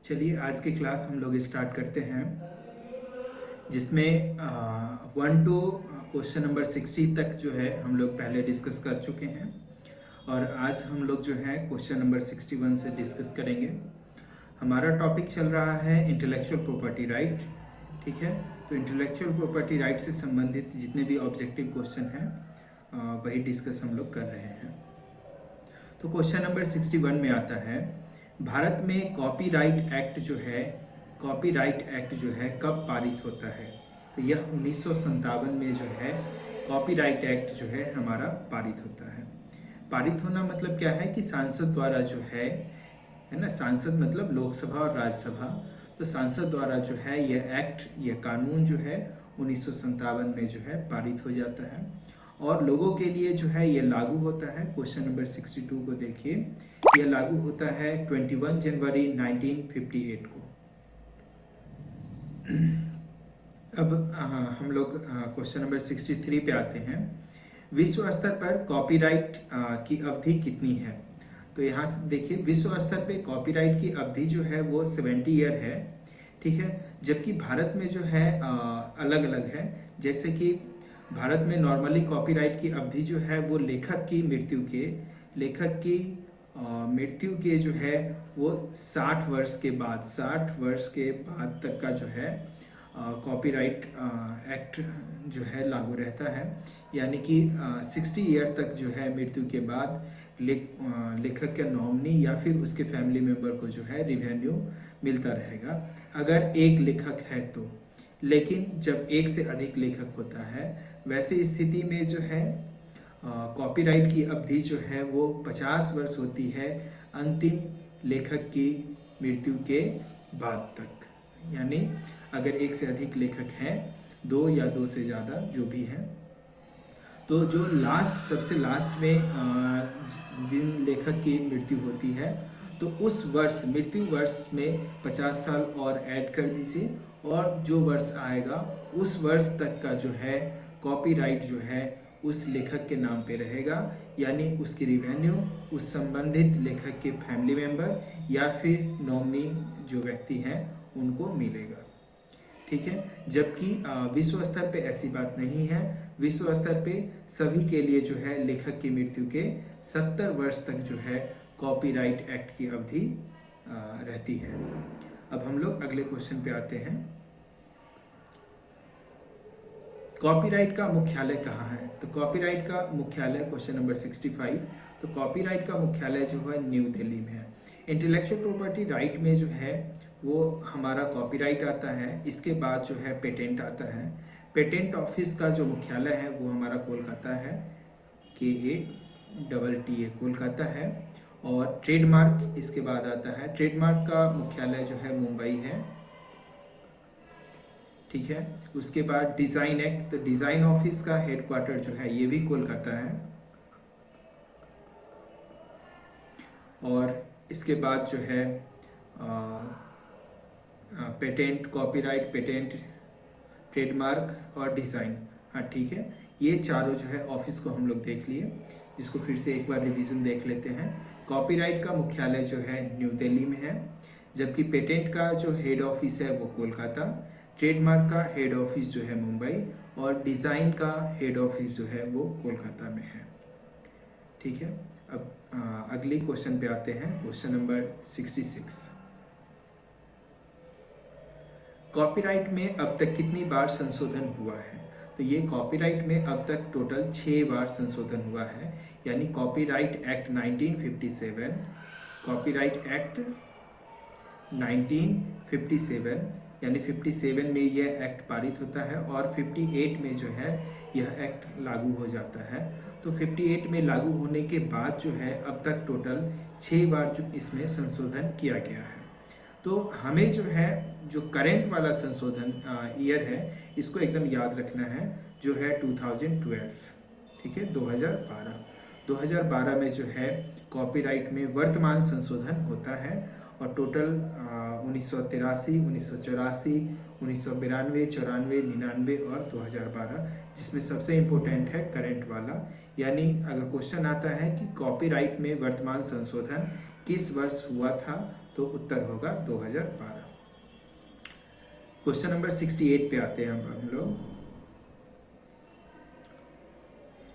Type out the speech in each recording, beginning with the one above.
चलिए आज की क्लास हम लोग स्टार्ट करते हैं, जिसमें 1 to क्वेश्चन नंबर 60 तक जो है हम लोग पहले डिस्कस कर चुके हैं और आज हम लोग जो है क्वेश्चन नंबर 61 से डिस्कस करेंगे। हमारा टॉपिक चल रहा है इंटेलेक्चुअल प्रॉपर्टी राइट। ठीक है, तो इंटेलेक्चुअल प्रॉपर्टी राइट से संबंधित जितने भी ऑब्जेक्टिव क्वेश्चन हैं वही डिस्कस हम लोग कर रहे हैं। तो क्वेश्चन नंबर 61 में आता है, भारत में कॉपीराइट एक्ट जो है कब पारित होता है। तो यह 1957 में जो है कॉपीराइट एक्ट जो है हमारा पारित होता है। पारित होना मतलब क्या है कि सांसद द्वारा जो है ना, सांसद मतलब लोकसभा और राज्यसभा, तो सांसद द्वारा जो है यह एक्ट, यह कानून जो है 1957 में जो है पारित हो जाता है और लोगों के लिए जो है ये लागू होता है। क्वेश्चन नंबर 62 को देखिए, यह लागू होता है 21 जनवरी 1958 को। अब हम लोग क्वेश्चन नंबर 63 पे आते हैं। विश्व स्तर पर कॉपीराइट की अवधि कितनी है। तो यहाँ से देखिए, विश्व स्तर पे कॉपीराइट की अवधि जो है वो 70 ईयर है। ठीक है, जबकि भारत में जो है अलग अलग है। जैसे कि भारत में नॉर्मली कॉपीराइट की अवधि जो है वो लेखक की मृत्यु के जो है वो 60 वर्ष के बाद तक का जो है कॉपीराइट एक्ट जो है लागू रहता है। यानी कि 60 ईयर तक जो है मृत्यु के बाद लेखक के नॉमिनी या फिर उसके फैमिली मेंबर को जो है रिवेन्यू मिलता रहेगा, अगर एक लेखक है तो। लेकिन जब एक से अधिक लेखक होता है, वैसी स्थिति में जो है कॉपीराइट की अवधि जो है वो 50 वर्ष होती है, अंतिम लेखक की मृत्यु के बाद तक। यानी अगर एक से अधिक लेखक हैं, 2 या 2 से ज़्यादा जो भी हैं, तो जो सबसे लास्ट में जिन लेखक की मृत्यु होती है, तो उस मृत्यु वर्ष में 50 साल और ऐड कर दीजिए और जो वर्ष आएगा उस वर्ष तक का जो है कॉपीराइट जो है उस लेखक के नाम पे रहेगा। यानी उसकी रिवेन्यू उस संबंधित लेखक के फैमिली मेंबर या फिर नॉमिनी जो व्यक्ति हैं उनको मिलेगा। ठीक है, जबकि विश्व स्तर पे ऐसी बात नहीं है। विश्व स्तर पे सभी के लिए जो है लेखक की मृत्यु के 70 वर्ष तक जो है कॉपीराइट एक्ट की अवधि रहती है। अब हम लोग अगले क्वेश्चन पे आते हैं। कॉपीराइट का मुख्यालय कहाँ है। तो कॉपीराइट का मुख्यालय, क्वेश्चन नंबर 65, तो कॉपीराइट का मुख्यालय जो है न्यू दिल्ली में है। इंटेलेक्चुअल प्रॉपर्टी राइट में जो है वो हमारा कॉपीराइट आता है, इसके बाद जो है पेटेंट आता है। पेटेंट ऑफिस का जो मुख्यालय है वो हमारा कोलकाता है, KATTA कोलकाता है। और ट्रेडमार्क इसके बाद आता है। ट्रेडमार्क का मुख्यालय जो है मुंबई है। ठीक है, उसके बाद डिज़ाइन एक्ट, तो डिज़ाइन ऑफिस का हेडक्वार्टर जो है ये भी कोलकाता है। और इसके बाद जो है पेटेंट, कॉपीराइट, पेटेंट, ट्रेडमार्क और डिज़ाइन। हाँ ठीक है, ये चारों जो है ऑफिस को हम लोग देख लिए, जिसको फिर से एक बार रिवीजन देख लेते हैं। कॉपीराइट का मुख्यालय जो है न्यू दिल्ली में है, जबकि पेटेंट का जो हेड ऑफिस है वो कोलकाता, ट्रेडमार्क का हेड ऑफिस जो है मुंबई और डिज़ाइन का हेड ऑफिस जो है वो कोलकाता में है। ठीक है, अब अगली क्वेश्चन पे आते हैं, क्वेश्चन नंबर 66। कॉपीराइट में अब तक कितनी बार संशोधन हुआ है। तो ये कॉपीराइट में अब तक टोटल 6 बार संशोधन हुआ है। यानी कॉपीराइट एक्ट 1957, कॉपीराइट एक्ट 1957 यानी 57 में यह एक्ट पारित होता है और 58 में जो है यह एक्ट लागू हो जाता है। तो 58 में लागू होने के बाद जो है अब तक टोटल 6 बार जो इसमें संशोधन किया गया है। तो हमें जो है जो करेंट वाला संशोधन ईयर है इसको एकदम याद रखना है, जो है 2012। ठीक है, 2012 में जो है कॉपीराइट में वर्तमान संशोधन होता है और टोटल 1983, 1984, 1992, 94, 99 और 2012, जिसमें सबसे इम्पोर्टेंट है करंट वाला। यानी अगर क्वेश्चन आता है कि कॉपीराइट में वर्तमान संशोधन किस वर्ष हुआ था, तो उत्तर होगा 2012। क्वेश्चन नंबर 68 पे आते हैं अब हम लोग।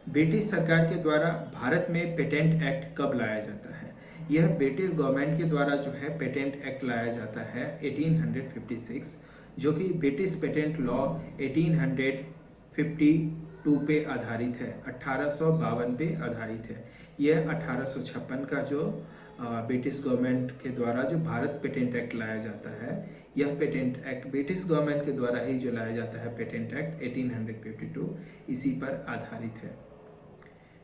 ब्रिटिश सरकार के द्वारा भारत में पेटेंट एक्ट कब लाया जाता है? यह ब्रिटिश गवर्नमेंट के द्वारा जो है पेटेंट एक्ट लाया जाता है 1856, जो कि ब्रिटिश पेटेंट लॉ 1852 पे आधारित है, 1852 पे आधारित है। यह 1856 का जो ब्रिटिश गवर्नमेंट के द्वारा जो भारत पेटेंट एक्ट लाया जाता है, यह पेटेंट एक्ट ब्रिटिश गवर्नमेंट के द्वारा ही जो लाया जाता है पेटेंट एक्ट 1852, इसी पर आधारित है।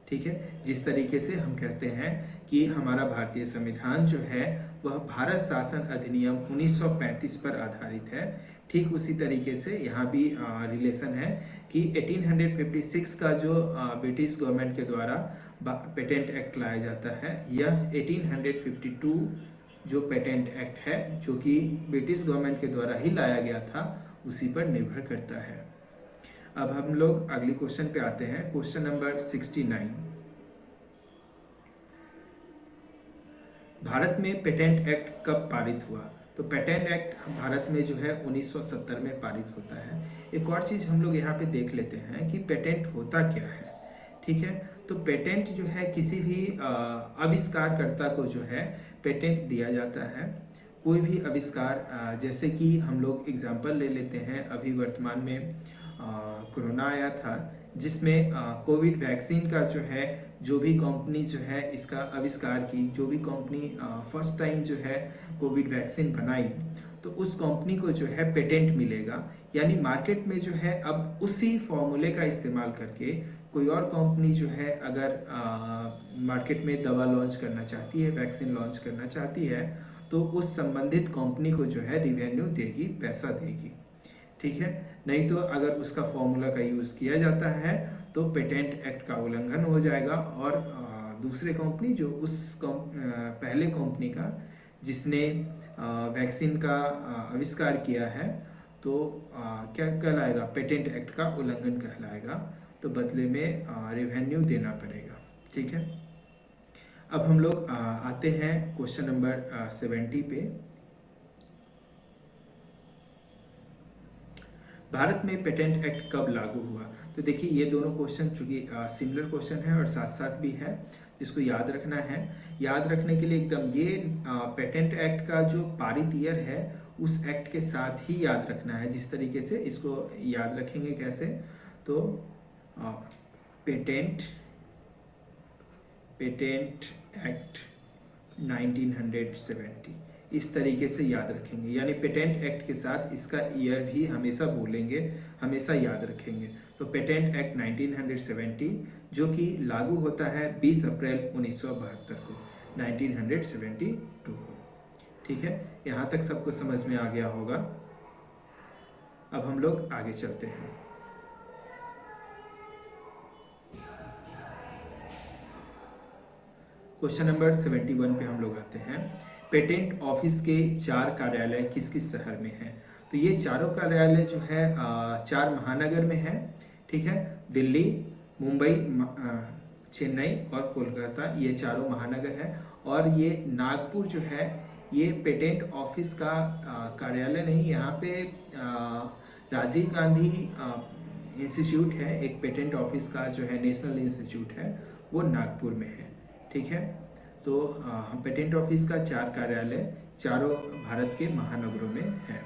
ठीक है, जिस तरीके से हम कहते हैं कि हमारा भारतीय संविधान जो है वह भारत शासन अधिनियम 1935 पर आधारित है, ठीक उसी तरीके से यहाँ भी रिलेशन है कि 1856 का जो ब्रिटिश गवर्नमेंट के द्वारा पेटेंट एक्ट लाया जाता है, यह 1852 जो पेटेंट एक्ट है जो कि ब्रिटिश गवर्नमेंट के द्वारा ही लाया गया था, उसी पर निर्भर करता है। अब हम लोग अगले क्वेश्चन पे आते हैं, क्वेश्चन नंबर 69। भारत में पेटेंट एक्ट कब पारित हुआ? तो पेटेंट एक्ट भारत में जो है 1970 में पारित होता है। एक और चीज हम लोग यहाँ पे देख लेते हैं कि पेटेंट होता क्या है। ठीक है, तो पेटेंट जो है किसी भी आविष्कारकर्ता को जो है पेटेंट दिया जाता है। कोई भी आविष्कार, जैसे कि हम लोग एग्जांपल ले लेते हैं, अभी वर्तमान में कोरोना आया था, जिसमें कोविड वैक्सीन का जो है जो भी कंपनी जो है इसका आविष्कार की, जो भी कंपनी फर्स्ट टाइम जो है कोविड वैक्सीन बनाई, तो उस कंपनी को जो है पेटेंट मिलेगा। यानी मार्केट में जो है अब उसी फॉर्मूले का इस्तेमाल करके कोई और कंपनी जो है अगर मार्केट में दवा लॉन्च करना चाहती है, वैक्सीन लॉन्च करना चाहती है, तो उस संबंधित कंपनी को जो है रिवेन्यू देगी, पैसा देगी। ठीक है, नहीं तो अगर उसका फॉर्मूला का यूज किया जाता है तो पेटेंट एक्ट का उल्लंघन हो जाएगा और दूसरे कंपनी जो उस पहले कंपनी का जिसने वैक्सीन का आविष्कार किया है, तो क्या कहलाएगा? पेटेंट एक्ट का उल्लंघन कहलाएगा, तो बदले में रेवेन्यू देना पड़ेगा। ठीक है, अब हम लोग आते हैं क्वेश्चन नंबर 70 पे। भारत में पेटेंट एक्ट कब लागू हुआ? तो देखिए, ये दोनों क्वेश्चन चूंकि सिमिलर क्वेश्चन है और साथ साथ भी है, जिसको याद रखना है। याद रखने के लिए एकदम ये पेटेंट एक्ट का जो पारित ईयर है उस एक्ट के साथ ही याद रखना है। जिस तरीके से इसको याद रखेंगे कैसे, तो पेटेंट एक्ट 1970 इस तरीके से याद रखेंगे। यानी पेटेंट एक्ट के साथ इसका ईयर भी हमेशा बोलेंगे, हमेशा याद रखेंगे। तो पेटेंट एक्ट 1970 जो कि लागू होता है 20 अप्रैल 1972 को, 1972 को। ठीक है, यहाँ तक सबको समझ में आ गया होगा। अब हम लोग आगे चलते हैं। क्वेश्चन नंबर 71 पे हम लोग आते हैं। पेटेंट ऑफिस के 4 कार्यालय किस किस शहर में हैं? तो ये चारों कार्यालय जो है 4 महानगर में है। ठीक है, दिल्ली, मुंबई, चेन्नई और कोलकाता, ये चारों महानगर है। और ये नागपुर जो है ये पेटेंट ऑफिस का कार्यालय नहीं, यहाँ पे राजीव गांधी इंस्टीट्यूट है, एक पेटेंट ऑफिस का जो है नेशनल इंस्टीट्यूट है, वो नागपुर में है। ठीक है, तो पेटेंट ऑफिस का 4 कार्यालय चारों भारत के महानगरों में है।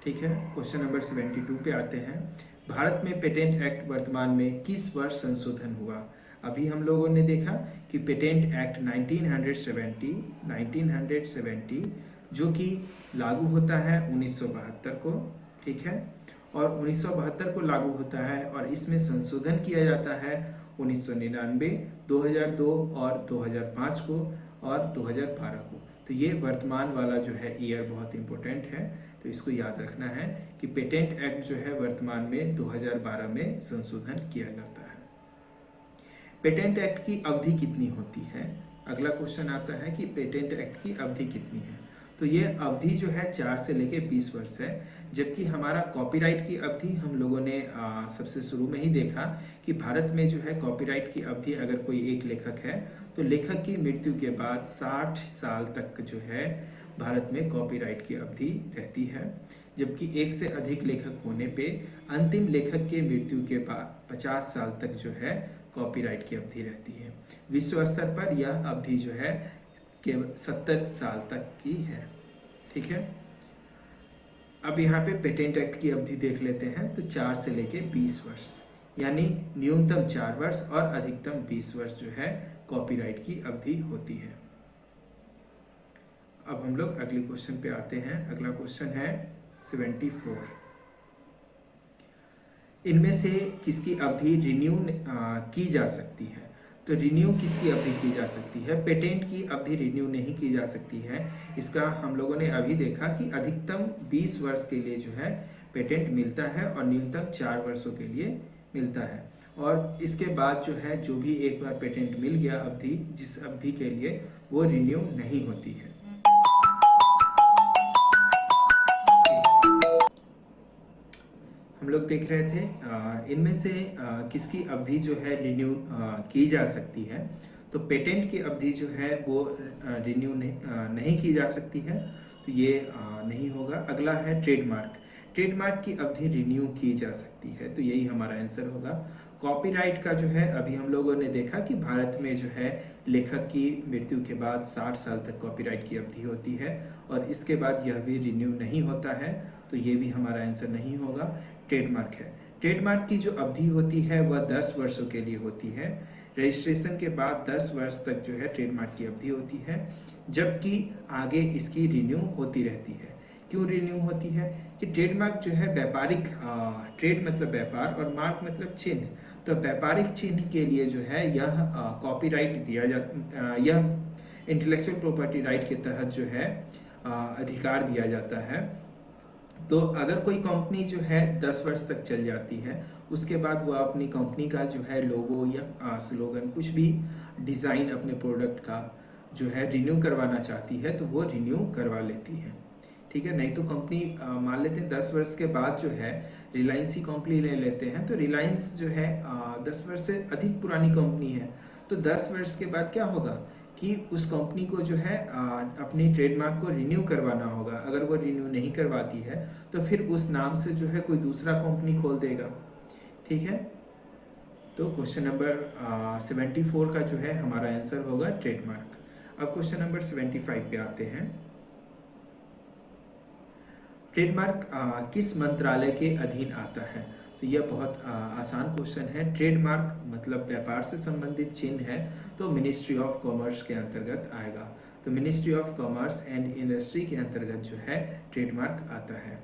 ठीक है, क्वेश्चन नंबर 72 पे आते हैं। भारत में पेटेंट एक्ट वर्तमान में किस वर्ष संशोधन हुआ? अभी हम लोगों ने देखा कि पेटेंट एक्ट 1970 जो कि लागू होता है 1972 को। ठीक है, और 1972 को लागू होता है और इसमें संशोधन किया जाता है 1999, 2002 और 2005 को और 2012 को। तो ये वर्तमान वाला जो है ईयर बहुत इंपॉर्टेंट है, तो इसको याद रखना है कि पेटेंट एक्ट जो है वर्तमान में 2012 में संशोधन किया जाता है। पेटेंट एक्ट की अवधि कितनी होती है? अगला क्वेश्चन आता है कि पेटेंट एक्ट की अवधि कितनी है। तो ये अवधि जो है 4 से लेके 20 वर्ष है। जबकि हमारा कॉपीराइट की अवधि हम लोगों ने सबसे शुरू में ही देखा कि भारत में जो है कॉपीराइट की अवधि अगर कोई एक लेखक है तो लेखक की मृत्यु के बाद 60 साल तक जो है भारत में कॉपीराइट की अवधि रहती है। जबकि एक से अधिक लेखक होने पे अंतिम लेखक के मृत्यु के बाद 50 साल तक जो है कॉपीराइट की अवधि रहती है। विश्व स्तर पर यह अवधि जो है केवल 70 साल तक की है। ठीक है, अब यहाँ पे पेटेंट एक्ट की अवधि देख लेते हैं। तो 4 से लेके 20 वर्ष, यानी न्यूनतम 4 वर्ष और अधिकतम 20 वर्ष जो है कॉपीराइट की अवधि होती है। अब हम लोग अगले क्वेश्चन पे आते हैं। अगला क्वेश्चन है 74। इनमें से किसकी अवधि रिन्यू की जा सकती है? तो रिन्यू किसकी अवधि की जा सकती है? पेटेंट की अवधि रिन्यू नहीं की जा सकती है। इसका हम लोगों ने अभी देखा कि अधिकतम 20 वर्ष के लिए जो है पेटेंट मिलता है और न्यूनतम 4 वर्षों के लिए मिलता है। और इसके बाद जो है जो भी एक बार पेटेंट मिल गया अवधि, जिस अवधि के लिए वो रिन्यू नहीं होती है। हम लोग देख रहे थे इनमें से किसकी अवधि जो है रिन्यू की जा सकती है। तो पेटेंट की अवधि जो है वो रिन्यू नहीं की जा सकती है, तो ये नहीं होगा। अगला है ट्रेडमार्क। ट्रेडमार्क की अवधि रिन्यू की जा सकती है, तो यही हमारा आंसर होगा। कॉपीराइट का जो है अभी हम लोगों ने देखा कि भारत में जो है लेखक की मृत्यु के बाद 60 साल तक कॉपीराइट की अवधि होती है और इसके बाद यह भी रिन्यू नहीं होता है, तो ये भी हमारा आंसर नहीं होगा। ट्रेडमार्क है। ट्रेडमार्क की जो अवधि होती है वह 10 वर्षों के लिए होती है। रजिस्ट्रेशन के बाद 10 वर्ष तक जो है ट्रेडमार्क की अवधि होती है, जबकि आगे इसकी रिन्यू होती रहती है। क्यों रिन्यू होती है? कि ट्रेडमार्क जो है व्यापारिक, ट्रेड मतलब व्यापार और मार्क मतलब चिन्ह, तो व्यापारिक चिन्ह के लिए जो है यह कॉपीराइट दिया जाता, यह इंटेलेक्चुअल प्रॉपर्टी राइट के तहत जो है अधिकार दिया जाता है। तो अगर कोई कंपनी जो है 10 वर्ष तक चल जाती है, उसके बाद वो अपनी कंपनी का जो है लोगो या स्लोगन, कुछ भी डिज़ाइन अपने प्रोडक्ट का जो है रिन्यू करवाना चाहती है तो वो रिन्यू करवा लेती है। ठीक है, नहीं तो कंपनी मान लेते हैं 10 वर्ष के बाद जो है रिलायंस ही कंपनी ले लेते हैं, तो रिलायंस जो है 10 वर्ष से अधिक पुरानी कंपनी है, तो 10 वर्ष के बाद क्या होगा कि उस कंपनी को जो है अपनी ट्रेडमार्क को रिन्यू करवाना होगा। अगर वो रिन्यू नहीं करवाती है तो फिर उस नाम से जो है कोई दूसरा कंपनी खोल देगा। ठीक है, तो क्वेश्चन नंबर 74 का जो है हमारा आंसर होगा ट्रेडमार्क। अब क्वेश्चन नंबर 75 पे आते हैं। ट्रेडमार्क किस मंत्रालय के अधीन आता है? तो यह बहुत आसान क्वेश्चन है। ट्रेडमार्क मतलब व्यापार से संबंधित चिन्ह है, तो मिनिस्ट्री ऑफ कॉमर्स के अंतर्गत आएगा। तो ministry of commerce and industry के अंतर्गत जो है ट्रेडमार्क आता है।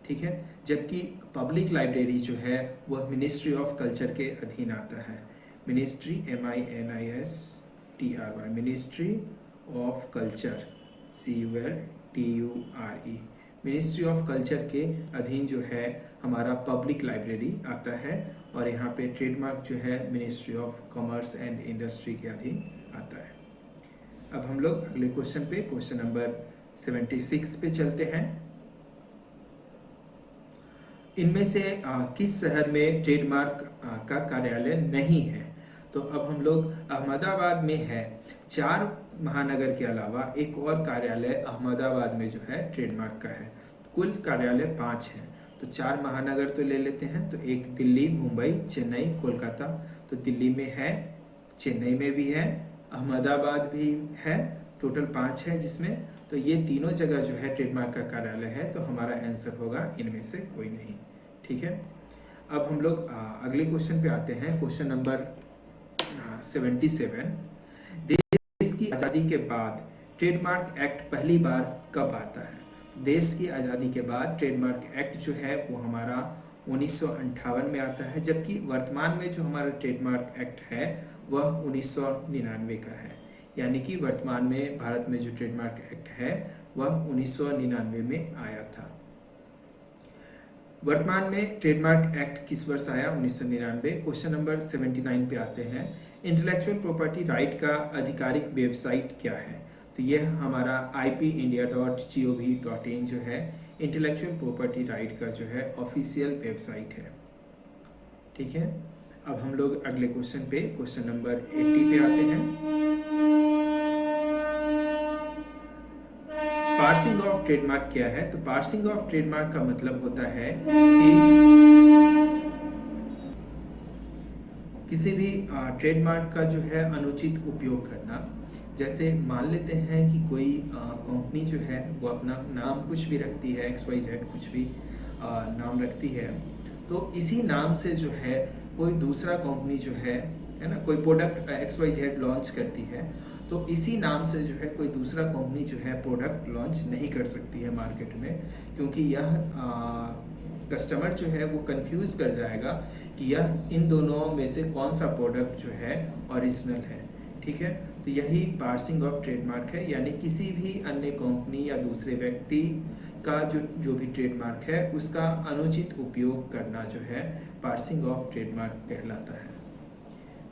ठीक है, जबकि पब्लिक लाइब्रेरी जो है वह मिनिस्ट्री ऑफ कल्चर के अधीन आता है। Ministry MINISTRY, ministry of culture CULTURE, ministry of culture के अधीन जो है हमारा पब्लिक लाइब्रेरी आता है। और यहाँ पे ट्रेडमार्क जो है ministry of commerce and industry के अधीन आता है। अब हम लोग अगले क्वेश्चन पे, क्वेश्चन नंबर 76 पे चलते हैं। इनमें से किस शहर में ट्रेडमार्क का कार्यालय नहीं है? तो अब हम लोग अहमदाबाद में है। 4 महानगर के अलावा एक और कार्यालय अहमदाबाद में जो है ट्रेडमार्क का है। कुल कार्यालय 5 हैं, तो 4 महानगर तो ले लेते हैं। तो एक दिल्ली, मुंबई, चेन्नई, कोलकाता। तो दिल्ली में है, चेन्नई में भी है, अहमदाबाद भी है, टोटल 5 है जिसमें। तो ये तीनों जगह जो है ट्रेडमार्क का कार्यालय है, तो हमारा आंसर होगा इनमें से कोई नहीं। ठीक है, अब हम लोग अगले क्वेश्चन पे आते हैं। Question number 77। देश की आज़ादी के बाद ट्रेडमार्क एक्ट पहली बार कब आता है? तो देश की आज़ादी के बाद ट्रेडमार्क एक्ट जो है वो हमारा 1958 में आता है, जबकि वर्तमान में जो हमारा ट्रेडमार्क एक्ट है वह 1999 का है। यानी कि वर्तमान में भारत में जो ट्रेडमार्क एक्ट है वह 1999 में आया था। वर्तमान में ट्रेडमार्क एक्ट किस वर्ष आया? 1999। क्वेश्चन नंबर 79 पे आते हैं। इंटेलेक्चुअल प्रॉपर्टी राइट का आधिकारिक वेबसाइट क्या है? तो ये हमारा ipindia.gov.in जो है इंटेलेक्चुअल प्रॉपर्टी राइट का जो है ऑफिशियल वेबसाइट है। ठीक है, अब हम लोग अगले क्वेश्चन पे, क्वेश्चन नंबर 80 पे आते हैं। पार्सिंग ऑफ ट्रेडमार्क क्या है? तो पार्सिंग ऑफ ट्रेडमार्क का मतलब होता है कि किसी भी ट्रेडमार्क का जो है अनुचित उपयोग करना। जैसे मान लेते हैं कि कोई कंपनी जो है वो अपना नाम कुछ भी रखती है, XYZ कुछ भी नाम रखती है, तो इसी नाम से जो है कोई दूसरा कंपनी जो है ना, कोई प्रोडक्ट XYZ लॉन्च करती है, तो इसी नाम से जो है कोई दूसरा कंपनी जो है प्रोडक्ट लॉन्च नहीं कर सकती है मार्केट में, क्योंकि यह कस्टमर जो है वो कंफ्यूज कर जाएगा कि यह इन दोनों में से कौन सा प्रोडक्ट जो है ओरिजिनल है। ठीक है, तो यही पार्सिंग ऑफ ट्रेडमार्क है, यानी किसी भी अन्य कंपनी या दूसरे व्यक्ति का जो भी ट्रेडमार्क है उसका अनुचित उपयोग करना जो है पार्सिंग ऑफ ट्रेडमार्क कहलाता है।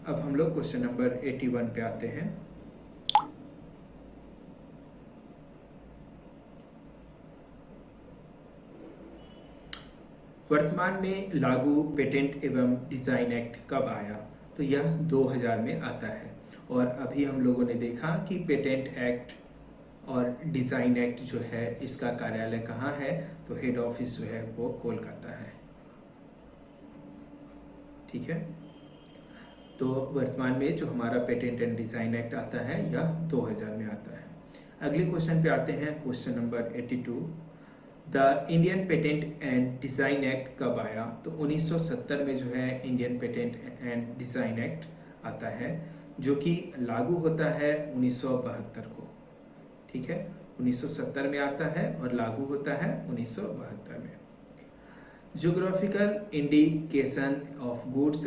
अब हम लोग क्वेश्चन नंबर 81 पे आते हैं। वर्तमान में लागू पेटेंट एवं डिज़ाइन एक्ट कब आया? तो यह 2000 में आता है। और अभी हम लोगों ने देखा कि पेटेंट एक्ट और डिज़ाइन एक्ट जो है इसका कार्यालय कहाँ है? तो हेड ऑफिस जो है वो कोलकाता है। ठीक है, तो वर्तमान में जो हमारा पेटेंट एंड डिज़ाइन एक्ट आता है यह 2000 में आता है। अगले क्वेश्चन पे आते हैं, question number 82। The Indian patent and design act कब आया? तो 1970 में जो है Indian patent and design act आता है, जो कि लागू होता है 1972 को। ठीक है, 1970 में आता है और लागू होता है 1972 में। Geographical indication of goods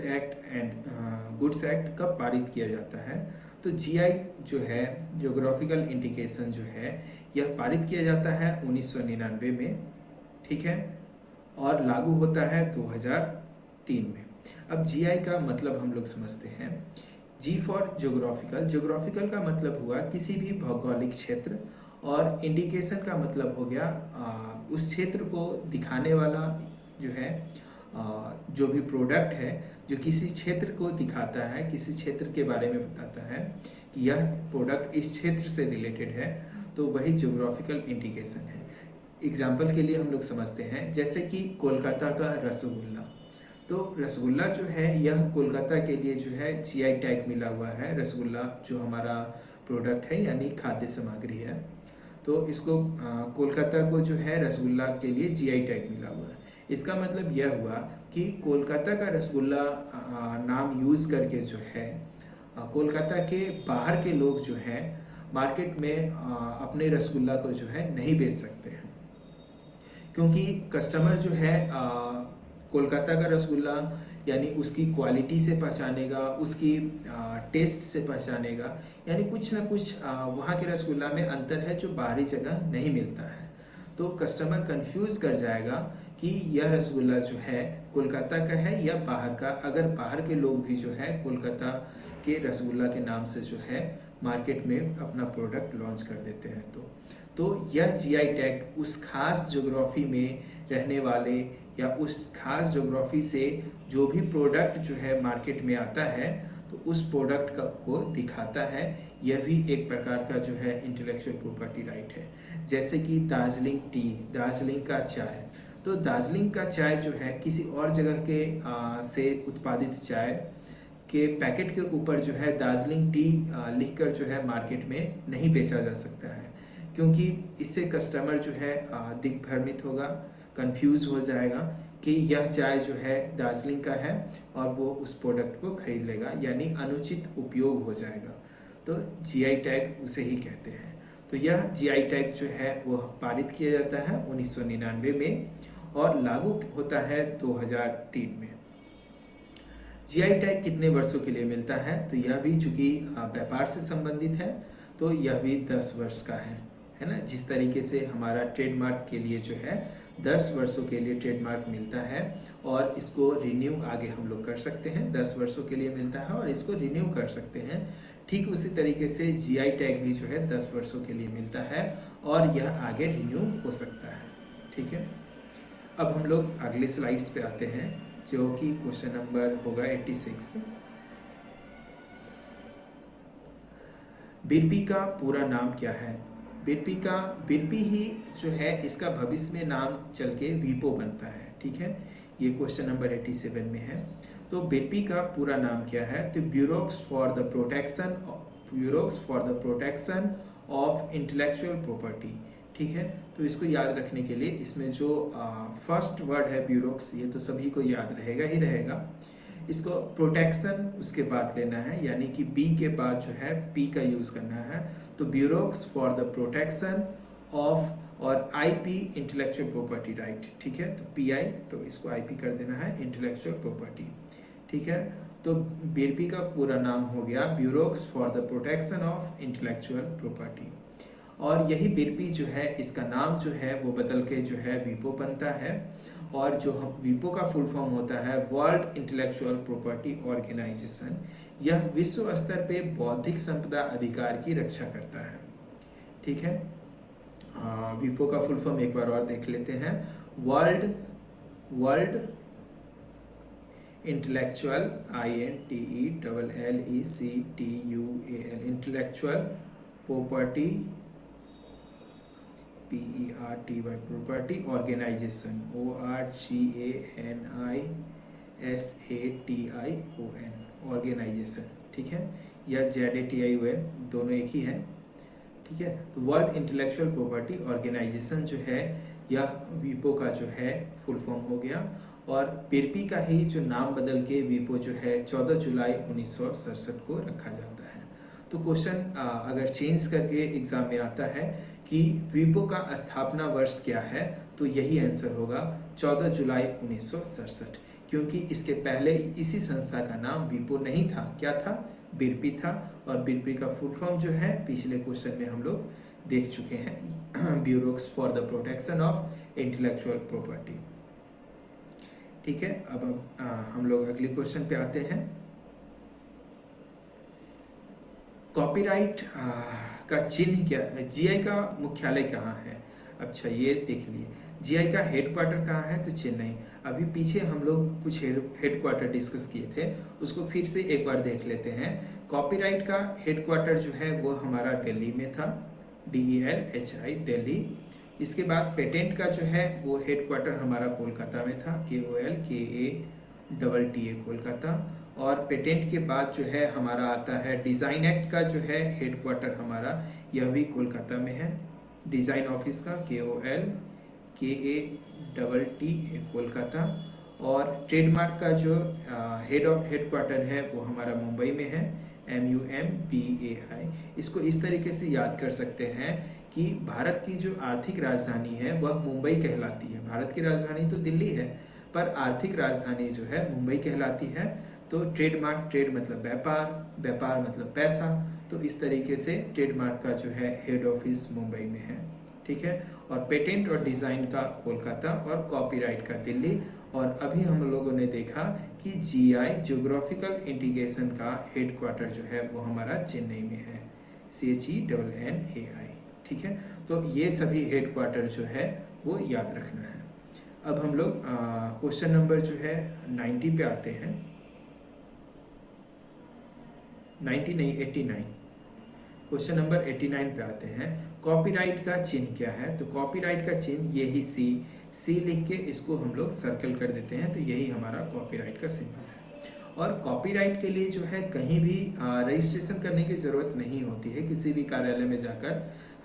act कब पारित किया जाता है? तो GI जो है, ज्योग्राफिकल इंडिकेशन जो है, यह पारित किया जाता है 1999 में। ठीक है, और लागू होता है 2003 में। अब GI का मतलब हम लोग समझते हैं। G फॉर ज्योग्राफिकल, ज्योग्राफिकल का मतलब हुआ किसी भी भौगोलिक क्षेत्र, और इंडिकेशन का मतलब हो गया उस क्षेत्र को दिखाने वाला जो है जो भी प्रोडक्ट है जो किसी क्षेत्र को दिखाता है, किसी क्षेत्र के बारे में बताता है कि यह प्रोडक्ट इस क्षेत्र से रिलेटेड है, तो वही ज्योग्राफिकल इंडिकेशन है। एग्जाम्पल के लिए हम लोग समझते हैं, जैसे कि कोलकाता का रसगुल्ला। तो रसगुल्ला जो है यह कोलकाता के लिए जो है GI टैग मिला हुआ है। रसगुल्ला जो हमारा प्रोडक्ट है यानी खाद्य सामग्री है, तो इसको कोलकाता को जो है रसगुल्ला के लिए GI टैग मिला हुआ है। इसका मतलब यह हुआ कि कोलकाता का रसगुल्ला नाम यूज़ करके जो है कोलकाता के बाहर के लोग जो हैं मार्केट में अपने रसगुल्ला को जो है नहीं बेच सकते हैं, क्योंकि कस्टमर जो है कोलकाता का रसगुल्ला यानी उसकी क्वालिटी से पहचानेगा, उसकी टेस्ट से पहचानेगा, यानी कुछ ना कुछ वहाँ के रसगुल्ला में अंतर है जो बाहरी जगह नहीं मिलता है। तो कस्टमर कंफ्यूज कर जाएगा कि यह रसगुल्ला जो है कोलकाता का है या बाहर का। अगर बाहर के लोग भी जो है कोलकाता के रसगुल्ला के नाम से जो है मार्केट में अपना प्रोडक्ट लॉन्च कर देते हैं, तो यह GI टैग उस खास ज्योग्राफी में रहने वाले या उस खास ज्योग्राफी से जो भी प्रोडक्ट जो है मार्केट में आता है तो उस प्रोडक्ट को दिखाता है। यह भी एक प्रकार का जो है इंटेलेक्चुअल प्रॉपर्टी राइट है। जैसे कि दार्जिलिंग टी, दार्जिलिंग का चाय, तो दार्जिलिंग का चाय जो है किसी और जगह के से उत्पादित चाय के पैकेट के ऊपर जो है दार्जिलिंग टी लिखकर जो है मार्केट में नहीं बेचा जा सकता है, क्योंकि इससे कस्टमर जो है दिग्भ्रमित होगा, कंफ्यूज हो जाएगा कि यह चाय जो है दार्जिलिंग का है और वो उस प्रोडक्ट को खरीद लेगा, यानी अनुचित उपयोग हो जाएगा। तो GI टैग उसे ही कहते हैं। तो यह GI टैग जो है वो पारित किया जाता है 1999 में और लागू होता है 2003 में। GI टैग कितने वर्षों के लिए मिलता है? तो यह भी चूंकि व्यापार से संबंधित है तो यह भी 10 वर्ष का है ना। जिस तरीके से हमारा ट्रेडमार्क के लिए जो है 10 वर्षों के लिए ट्रेडमार्क मिलता है और इसको रिन्यू आगे हम लोग कर सकते हैं, 10 वर्षों के लिए मिलता है और इसको रिन्यू कर सकते हैं। ठीक उसी तरीके से जीआई टैग भी जो है 10 वर्षों के लिए मिलता है और यह आगे रिन्यू हो सकता है। ठीक है, अब हम लोग अगले स्लाइड्स पे आते हैं जो कि क्वेश्चन नंबर होगा 86। बिरपी का पूरा नाम क्या है? बिरपी ही जो है इसका भविष्य में नाम चल के वीपो बनता है। ठीक है, ये क्वेश्चन नंबर 87 में है। तो बिरपी का पूरा नाम क्या है? तो bureaux for the protection of intellectual property. ठीक है, तो इसको याद रखने के लिए इसमें जो फर्स्ट वर्ड है ब्यूरोक्स, ये तो सभी को याद रहेगा ही रहेगा। इसको प्रोटेक्शन उसके बाद लेना है, यानी कि बी के बाद जो है पी का यूज करना है। तो bureaux for the protection of और आईपी इंटेलेक्चुअल प्रॉपर्टी राइट। ठीक है, तो पीआई, तो इसको आईपी कर देना है इंटेलेक्चुअल प्रॉपर्टी। ठीक है, तो बिरपी का पूरा नाम हो गया bureaux for the protection of intellectual property. और यही बिरपी जो है इसका नाम जो है वो बदल के जो है वीपो बनता है। और जो वीपो का फुल फॉर्म होता है वर्ल्ड इंटेलेक्चुअल प्रॉपर्टी ऑर्गेनाइजेशन। यह विश्व स्तर पे बौद्धिक संपदा अधिकार की रक्षा करता है। ठीक है, वीपो का फुल फॉर्म एक बार और देख लेते हैं। World intellectual INTELLECTUAL intellectual property property organisation ORGANISATION organisation. ठीक है, या ZATION दोनों एक ही है। ठीक है, तो वर्ल्ड इंटेलेक्चुअल प्रॉपर्टी ऑर्गेनाइजेशन जो है यह वीपो का जो है फुल फॉर्म हो गया। और बिरपी का ही जो नाम बदल के वीपो जो है 14 जुलाई 1967 को रखा जाता है। तो क्वेश्चन अगर चेंज करके एग्जाम में आता है कि वीपो का स्थापना वर्ष क्या है, तो यही आंसर होगा 14 जुलाई 1967, क्योंकि इसके पहले इसी संस्था का नाम वीपो नहीं था। क्या था? बिरपी था। और बिरपी का फुल फॉर्म जो है पिछले क्वेश्चन में हम लोग देख चुके हैं, bureaux for the protection of intellectual property. ठीक है, अब हम लोग अगले क्वेश्चन पे आते हैं। कॉपीराइट का चिन्ह क्या है? जीआई का मुख्यालय कहाँ है? अच्छा, ये देख लिए, जीआई का हेडक्वार्टर कहाँ है? तो चेन्नई। अभी पीछे हम लोग कुछ हेडक्वार्टर डिस्कस किए थे, उसको फिर से एक बार देख लेते हैं। कॉपीराइट का हेडक्वार्टर जो है वो हमारा दिल्ली में था, DELHI दिल्ली। इसके बाद पेटेंट का जो है वो हेडक्वार्टर हमारा कोलकाता में था, KOLKATTA कोलकाता। और पेटेंट के बाद जो है हमारा आता है डिज़ाइन एक्ट का जो है हेडक्वार्टर हमारा, यह भी कोलकाता में है। डिज़ाइन ऑफिस का KOLKATTA कोलकाता। और ट्रेडमार्क का जो हेडक्वार्टर है वो हमारा मुंबई में है, MUMBAI। इसको इस तरीके से याद कर सकते हैं कि भारत की जो आर्थिक राजधानी है वह मुंबई कहलाती है। भारत की राजधानी तो दिल्ली है, पर आर्थिक राजधानी जो है मुंबई कहलाती है। तो ट्रेडमार्क, ट्रेड मतलब व्यापार, व्यापार मतलब पैसा, तो इस तरीके से ट्रेडमार्क का जो है हेड ऑफिस मुंबई में है। ठीक है, और पेटेंट और डिज़ाइन का कोलकाता और कॉपीराइट का दिल्ली। और अभी हम लोगों ने देखा कि जीआई ज्योग्राफिकल इंडिकेशन का हेडक्वार्टर जो है वो हमारा चेन्नई में है, CHENNAI। ठीक है, तो ये सभी हेडक्वार्टर जो है वो याद रखना है। अब हम लोग क्वेश्चन नंबर जो है 90 पे आते हैं। 90 नहीं, 89। क्वेश्चन नंबर 89 पे आते हैं। कॉपीराइट का चिन्ह क्या है? तो कॉपीराइट का चिन्ह यही सी लिख के इसको हम लोग सर्कल कर देते हैं, तो यही हमारा कॉपीराइट का सिंबल है। और कॉपीराइट के लिए जो है कहीं भी रजिस्ट्रेशन करने की ज़रूरत नहीं होती है। किसी भी कार्यालय में जाकर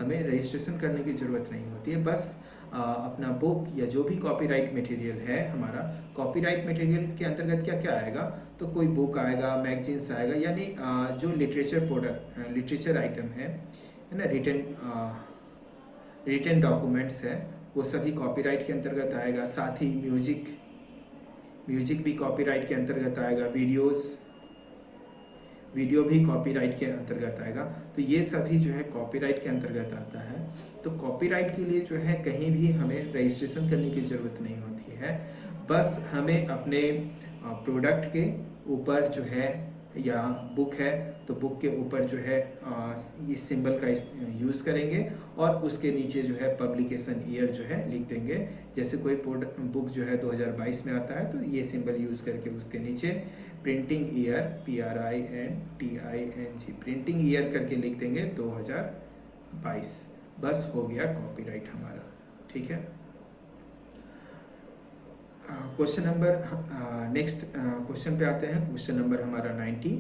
हमें रजिस्ट्रेशन करने की ज़रूरत नहीं होती है। बस अपना बुक या जो भी कॉपीराइट मटेरियल है हमारा, कॉपीराइट मटेरियल के अंतर्गत क्या क्या आएगा? तो कोई बुक आएगा, मैगजीन्स आएगा, यानी जो लिटरेचर आइटम है ना, रिटन डॉक्यूमेंट्स है, वो सभी कॉपीराइट के अंतर्गत आएगा। साथ ही म्यूजिक भी कॉपीराइट के अंतर्गत आएगा। वीडियो भी कॉपीराइट के अंतर्गत आएगा। तो ये सभी जो है कॉपीराइट के अंतर्गत आता है। तो कॉपीराइट के लिए जो है कहीं भी हमें रजिस्ट्रेशन करने की ज़रूरत नहीं होती है। बस हमें अपने प्रोडक्ट के ऊपर जो है या बुक है तो बुक के ऊपर जो है इस सिंबल का यूज़ करेंगे और उसके नीचे जो है पब्लिकेशन ईयर जो है लिख देंगे। जैसे कोई बुक जो है 2022 में आता है तो ये सिंबल यूज़ करके उसके नीचे printing year PRINTING printing year करके लिख देंगे 2022। बस हो गया कॉपीराइट हमारा। ठीक है। क्वेश्चन नंबर नेक्स्ट क्वेश्चन पे आते हैं। क्वेश्चन नंबर हमारा 90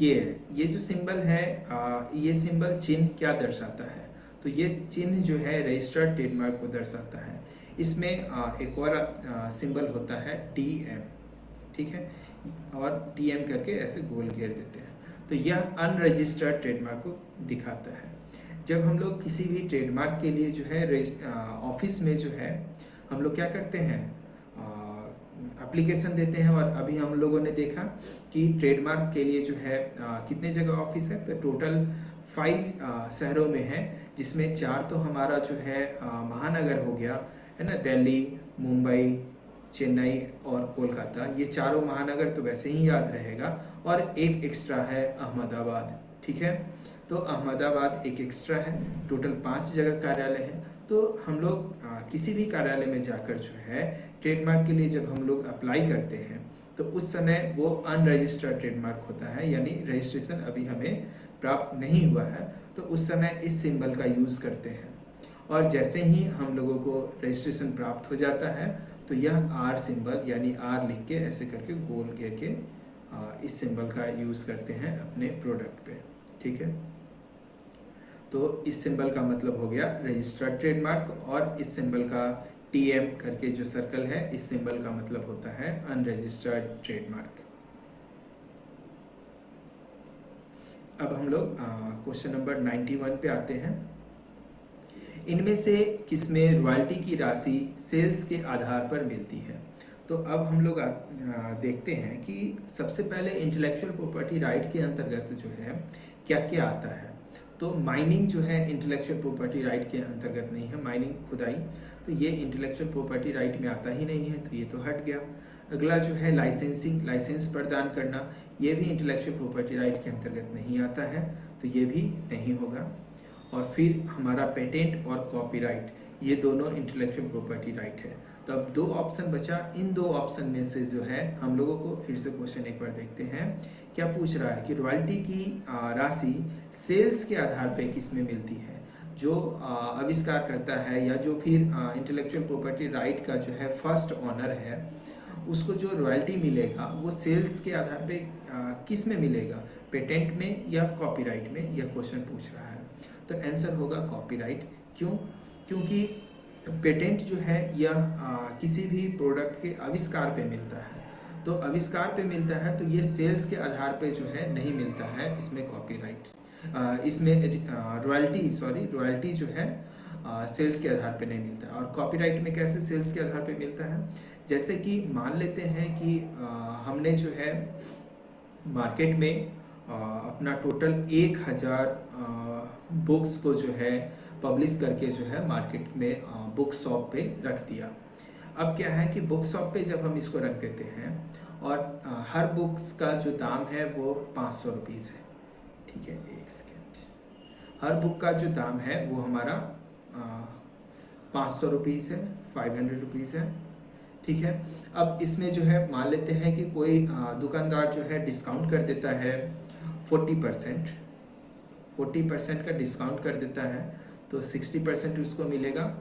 ये जो सिंबल है ये सिंबल चिन्ह क्या दर्शाता है? तो ये चिन्ह जो है रजिस्टर्ड ट्रेडमार्क को दर्शाता है। इसमें एक और सिंबल होता है TM। ठीक है, और TM करके ऐसे गोल घेर देते हैं तो यह अनरजिस्टर्ड ट्रेडमार्क को दिखाता है। जब हम लोग किसी भी ट्रेडमार्क के लिए जो है ऑफिस में जो है हम लोग क्या करते हैं, एप्लीकेशन देते हैं। और अभी हम लोगों ने देखा कि ट्रेडमार्क के लिए जो है कितने जगह ऑफिस है, तो टोटल 5 शहरों में है, जिसमें 4 तो हमारा जो है महानगर हो गया है ना, दिल्ली, मुंबई, चेन्नई और कोलकाता। ये चारों महानगर तो वैसे ही याद रहेगा, और एक एक्स्ट्रा है अहमदाबाद। ठीक है, तो अहमदाबाद एक एक्स्ट्रा है। टोटल 5 जगह कार्यालय है। तो हम लोग किसी भी कार्यालय में जाकर जो है ट्रेडमार्क के लिए जब हम लोग अप्लाई करते हैं तो उस समय वो अनरजिस्टर्ड ट्रेडमार्क होता है, यानी रजिस्ट्रेशन अभी हमें प्राप्त नहीं हुआ है, तो उस समय इस सिंबल का यूज़ करते हैं। और जैसे ही हम लोगों को रजिस्ट्रेशन प्राप्त हो जाता है तो यह R सिंबल यानी R लिख के ऐसे करके गोल घेर के इस सिंबल का यूज़ करते हैं अपने प्रोडक्ट पे। ठीक है, तो इस सिंबल का मतलब हो गया रजिस्टर्ड ट्रेडमार्क, और इस सिंबल का TM करके जो सर्कल है इस सिंबल का मतलब होता है अनरजिस्टर्ड ट्रेडमार्क। अब हम लोग क्वेश्चन नंबर 91 पे आते हैं। इनमें से किसमें रॉयल्टी की राशि सेल्स के आधार पर मिलती है? तो अब हम लोग देखते हैं कि सबसे पहले इंटेलेक्चुअल प्रॉपर्टी राइट के अंतर्गत जो है क्या क्या आता है। तो माइनिंग जो है इंटेलेक्चुअल प्रॉपर्टी राइट के अंतर्गत नहीं है, माइनिंग खुदाई, तो ये इंटेलेक्चुअल प्रॉपर्टी राइट में आता ही नहीं है, तो ये तो हट गया। अगला जो है लाइसेंसिंग, लाइसेंस प्रदान करना, ये भी इंटेलेक्चुअल प्रॉपर्टी राइट के अंतर्गत नहीं आता है, तो ये भी नहीं होगा। और फिर हमारा पेटेंट और कॉपीराइट, ये दोनों इंटेलेक्चुअल प्रॉपर्टी राइट है। तो अब 2 ऑप्शन बचा। इन 2 ऑप्शन में से जो है हम लोगों को फिर से क्वेश्चन एक बार देखते हैं। क्या पूछ रहा है कि रॉयल्टी की राशि सेल्स के आधार पर किस में मिलती है? जो आविष्कार करता है या जो फिर इंटेलेक्चुअल प्रॉपर्टी राइट का जो है फर्स्ट ऑनर है, उसको जो रॉयल्टी मिलेगा वो सेल्स के आधार पे किस में मिलेगा, पेटेंट में या कॉपीराइट में, यह क्वेश्चन पूछ रहा है। तो आंसर होगा कॉपीराइट। क्यों? क्योंकि पेटेंट जो है यह किसी भी प्रोडक्ट के आविष्कार पे मिलता है, तो आविष्कार पे मिलता है, तो ये सेल्स के आधार पे जो है नहीं मिलता है। इसमें कॉपीराइट इसमें रॉयल्टी जो है सेल्स के आधार पे नहीं मिलता है। और कॉपीराइट में कैसे सेल्स के आधार पे मिलता है? जैसे कि मान लेते हैं कि हमने जो है मार्केट में अपना टोटल 1000 बुक्स को जो है पब्लिश करके जो है मार्केट में बुक शॉप पे रख दिया। अब क्या है कि बुक शॉप पे जब हम इसको रख देते हैं और हर बुक्स का जो दाम है वो 500 रुपीज़ है। ठीक है, एक सेकेंड, हर बुक का जो दाम है वो हमारा 500 रुपीज़ है, 500 रुपीज़ है। ठीक है, अब इसमें जो है मान लेते हैं कि कोई दुकानदार जो है डिस्काउंट कर देता है 40% का डिस्काउंट कर देता है, तो 60% उसको मिलेगा,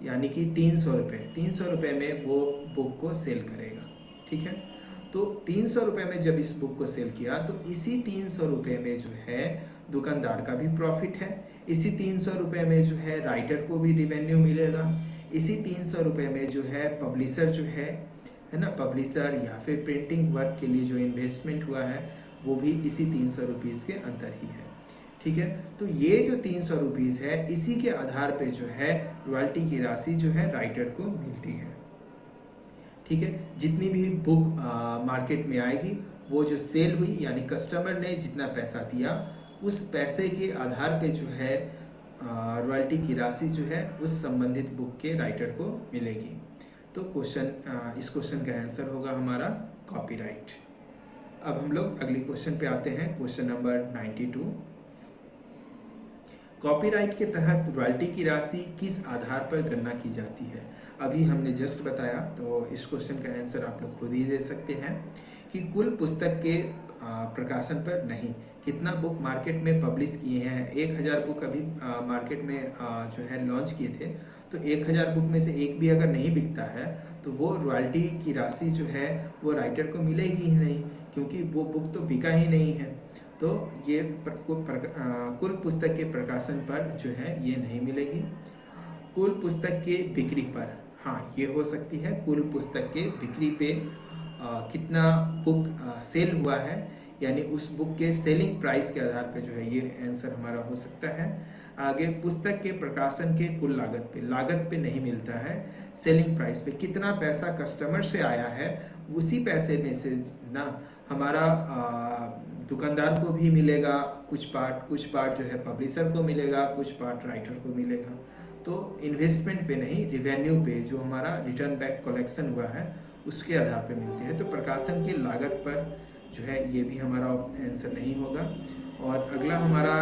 यानी कि 300 रुपये। 300 रुपये में वो बुक को सेल करेगा। ठीक है, तो 300 रुपये में जब इस बुक को सेल किया तो इसी 300 रुपये में जो है दुकानदार का भी प्रॉफिट है, इसी 300 रुपये में जो है राइटर को भी रिवेन्यू मिलेगा, इसी 300 रुपये में जो है पब्लिशर जो है ना, पब्लिशर या फिर प्रिंटिंग वर्क के लिए जो इन्वेस्टमेंट हुआ है वो भी इसी 300 रुपीज़ के अंदर ही है। ठीक है, तो ये जो 300 रुपीज़ है इसी के आधार पे जो है रॉयल्टी की राशि जो है राइटर को मिलती है। ठीक है, जितनी भी बुक मार्केट में आएगी वो जो सेल हुई, यानी कस्टमर ने जितना पैसा दिया उस पैसे के आधार पे जो है रॉयल्टी की राशि जो है उस संबंधित बुक के राइटर को मिलेगी। तो इस क्वेश्चन का आंसर होगा हमारा कॉपीराइट। अब हम लोग अगली क्वेश्चन पे आते हैं, क्वेश्चन नंबर 92। कॉपीराइट के तहत रॉयल्टी की राशि किस आधार पर गणना की जाती है? अभी हमने जस्ट बताया, तो इस क्वेश्चन का आंसर आप लोग खुद ही दे सकते हैं कि कुल पुस्तक के प्रकाशन पर नहीं, कितना बुक मार्केट में पब्लिश किए हैं। 1000 बुक अभी मार्केट में जो है लॉन्च किए थे, तो 1000 बुक में से एक भी अगर नहीं बिकता है तो वो रॉयल्टी की राशि जो है वो राइटर को मिलेगी ही नहीं, क्योंकि वो बुक तो बिका ही नहीं है। तो ये कुल पुस्तक के प्रकाशन पर जो है ये नहीं मिलेगी। कुल पुस्तक के बिक्री पर, हाँ ये हो सकती है। कुल पुस्तक के बिक्री पे कितना बुक सेल हुआ है, यानी उस बुक के सेलिंग प्राइस के आधार पे जो है ये आंसर हमारा हो सकता है। आगे पुस्तक के प्रकाशन के कुल लागत पे नहीं मिलता है। सेलिंग प्राइस पे कितना पैसा कस्टमर से आया है, उसी पैसे में से ना हमारा दुकानदार को भी मिलेगा कुछ पार्ट जो है पब्लिशर को मिलेगा, कुछ पार्ट राइटर को मिलेगा। तो इन्वेस्टमेंट पे नहीं, रिवेन्यू पे जो हमारा रिटर्न बैक कलेक्शन हुआ है उसके आधार पे मिलती है। तो प्रकाशन की लागत पर जो है ये भी हमारा आंसर नहीं होगा। और अगला हमारा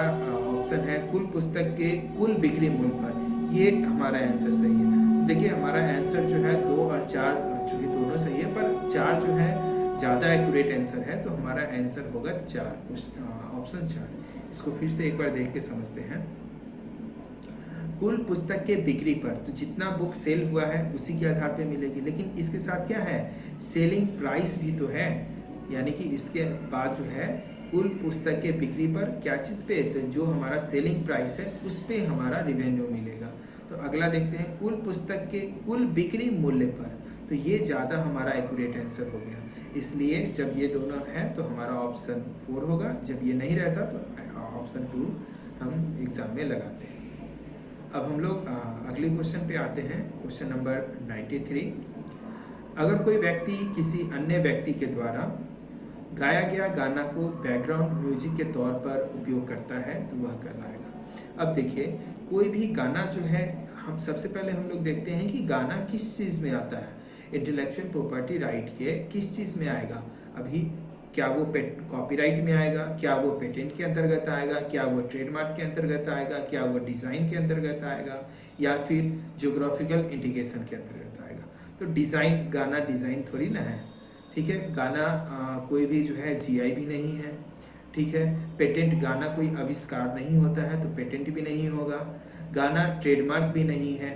ऑप्शन है कुल पुस्तक के कुल बिक्री मूल्य पर, ये हमारा आंसर सही है। तो देखिए हमारा आंसर जो है 2 और 4 चूँकि दोनों सही है, पर 4 जो है ज़्यादा एक्यूरेट आंसर है, तो हमारा आंसर होगा 4, ऑप्शन 4। इसको फिर से एक बार देख के समझते हैं। कुल पुस्तक के बिक्री पर, तो जितना बुक सेल हुआ है उसी के आधार पे मिलेगी, लेकिन इसके साथ क्या है, सेलिंग प्राइस भी तो है, यानी कि इसके बाद जो है कुल पुस्तक के बिक्री पर क्या चीज़ पे, तो जो हमारा सेलिंग प्राइस है उस पे हमारा रिवेन्यू मिलेगा। तो अगला देखते हैं कुल पुस्तक के कुल बिक्री मूल्य पर, तो ये ज़्यादा हमारा एक्यूरेट आंसर हो गया। इसलिए जब ये दोनों है तो हमारा ऑप्शन 4 होगा, जब ये नहीं रहता तो ऑप्शन 2 हम एग्जाम में लगाते हैं। अब हम लोग अगले क्वेश्चन पे आते हैं, क्वेश्चन नंबर 93। अगर कोई व्यक्ति किसी अन्य व्यक्ति के द्वारा गाया गया गाना को बैकग्राउंड म्यूजिक के तौर पर उपयोग करता है तो वह कहलाएगा। अब देखिए कोई भी गाना जो है, हम सबसे पहले हम लोग देखते हैं कि गाना किस चीज़ में आता है, इंटेलेक्चुअल प्रॉपर्टी राइट के किस चीज़ में आएगा। अभी क्या वो कॉपीराइट में आएगा, क्या वो पेटेंट के अंतर्गत आएगा, क्या वो ट्रेडमार्क के अंतर्गत आएगा, क्या वो डिज़ाइन के अंतर्गत आएगा, या फिर ज्योग्राफिकल इंडिकेशन के अंतर्गत आएगा। तो डिज़ाइन, गाना डिज़ाइन थोड़ी ना है, ठीक है। गाना कोई भी जो है जीआई भी नहीं है, ठीक है। पेटेंट, गाना कोई आविष्कार नहीं होता है तो पेटेंट भी नहीं होगा। गाना ट्रेडमार्क भी नहीं है,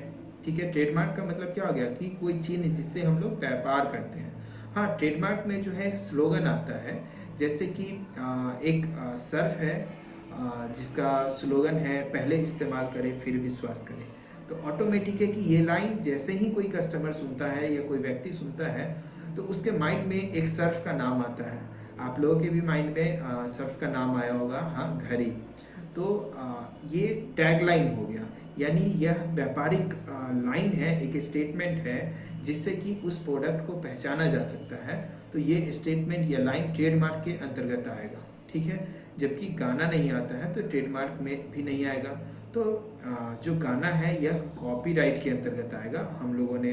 ठीक है। ट्रेडमार्क का मतलब क्या हो गया कि कोई चिन्ह जिससे हम लोग व्यापार करते हैं। हाँ, ट्रेडमार्क में जो है स्लोगन आता है, जैसे कि एक सर्फ है जिसका स्लोगन है पहले इस्तेमाल करें फिर विश्वास करें। तो ऑटोमेटिक है कि ये लाइन जैसे ही कोई कस्टमर सुनता है या कोई व्यक्ति सुनता है तो उसके माइंड में एक सर्फ का नाम आता है। आप लोगों के भी माइंड में सर्फ का नाम आया होगा, हाँ, घड़ी। तो ये टैग लाइन हो गया, यानी यह व्यापारिक लाइन है, एक स्टेटमेंट है जिससे कि उस प्रोडक्ट को पहचाना जा सकता है। तो ये स्टेटमेंट या लाइन ट्रेडमार्क के अंतर्गत आएगा, ठीक है। जबकि गाना नहीं आता है तो ट्रेडमार्क में भी नहीं आएगा। तो जो गाना है यह कॉपीराइट के अंतर्गत आएगा। हम लोगों ने